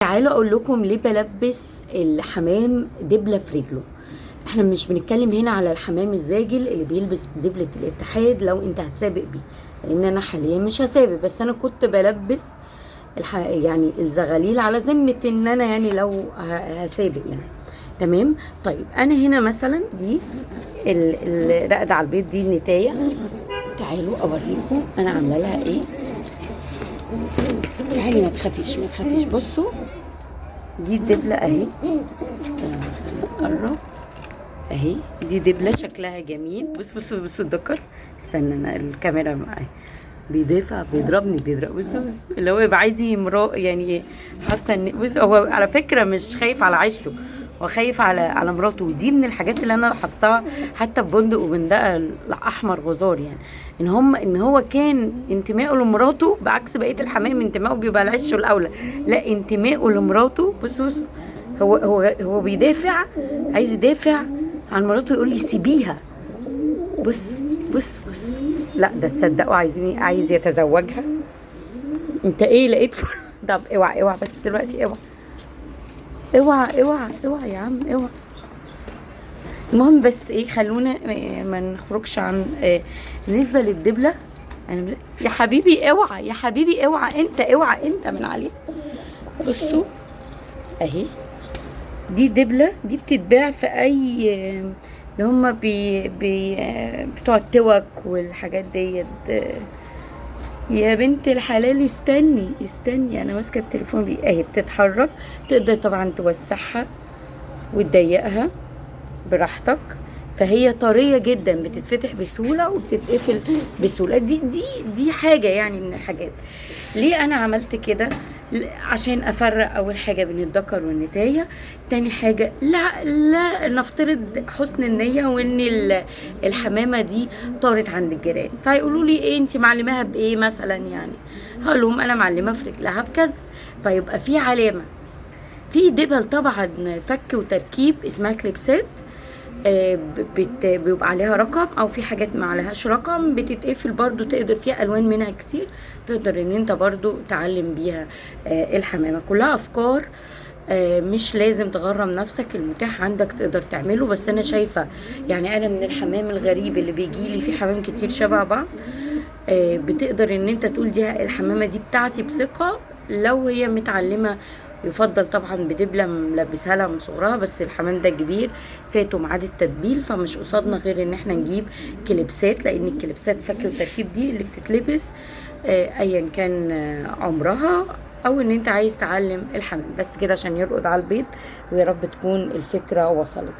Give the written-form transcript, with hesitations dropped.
تعالوا اقول لكم ليه بلبس الحمام دبله في رجله. احنا مش بنتكلم هنا على الحمام الزاجل اللي بيلبس دبله الاتحاد لو انت هتسابق بيه، لان انا حاليا مش هسابق، بس انا كنت بلبس يعني الزغاليل على ذمه ان انا يعني لو هسابق يعني. تمام. طيب انا هنا مثلا دي الرقد على البيض دي النتايه. تعالوا اوريكم انا عامله لها ايه. تعالي ما تخافيش بصوا دي الدبلة اهي. استنى قرب اهي. دي دبلة شكلها جميل. بصوا الدكر. استنى انا الكاميرا معايا. بيدافع بيضرب بصوا اللي هو يبقى عايز يعني حتى بص هو على فكرة مش خايف على عيشه، هو خايف على مراته. ودي من الحاجات اللي انا لاحظتها حتى في بندق وبندقة احمر غزار، يعني ان هو كان انتمائه لمراته بعكس بقية الحمام انتمائه بيبقى لعيشه الاولى، لا انتمائه لمراته. بصوا هو بيدافع، عايز يدافع عن مراته، يقول لي سيبيها. بص لا ده تصدقوا عايز يتزوجها. انت ايه لقيت طب اوعى بس دلوقتي اوعى يا عم اوعى. المهم بس ايه، خلونا ما نخرجش عن بالنسبه للدبله. انا يا حبيبي اوعى انت من عليه. بصوا اهي دي دبله، دي بتتباع في اي اللي هما بتوع التوك والحاجات ديت. يا بنت الحلال استني انا ماسكه التليفون اهي بتتحرك. تقدر طبعا توسعها وتضيقها براحتك، فهي طريه جدا، بتتفتح بسهوله وبتتقفل بسهوله. دي حاجه يعني من الحاجات. ليه انا عملت كده؟ عشان افرق اول حاجه بين الذكر والنتايه. تاني حاجه لا نفترض حسن النيه وان الحمامه دي طارت عند الجيران، فهيقولوا لي ايه انت معلماها بايه مثلا، يعني هقول لهم انا معلمه في رجلها بكذا، فيبقى في علامه. في دبل طبعا فك وتركيب اسمها كليبسات، بيبقى عليها رقم، او في حاجات ما عليهاش رقم بتتقفل برضو، تقدر فيها الوان منها كتير، تقدر ان انت برضو تعلم بيها الحمامة. كلها افكار، مش لازم تغرم نفسك، المتاح عندك تقدر تعمله. بس انا شايفة يعني انا من الحمام الغريب اللي بيجيلي، في حمام كتير شبه بعض، بتقدر ان انت تقول دي الحمامة دي بتاعتي بثقة لو هي متعلمة. يفضل طبعا بدبله ملبسها لها من صغرها، بس الحمام ده كبير فاته ميعاد التدبيل، فمش قصادنا غير ان احنا نجيب كليبسات، لان الكليبسات فك وتركيب دي اللي بتتلبس ايا كان عمرها، او ان انت عايز تعلم الحمام بس كده عشان يرقد على البيض. ويا رب تكون الفكره وصلت.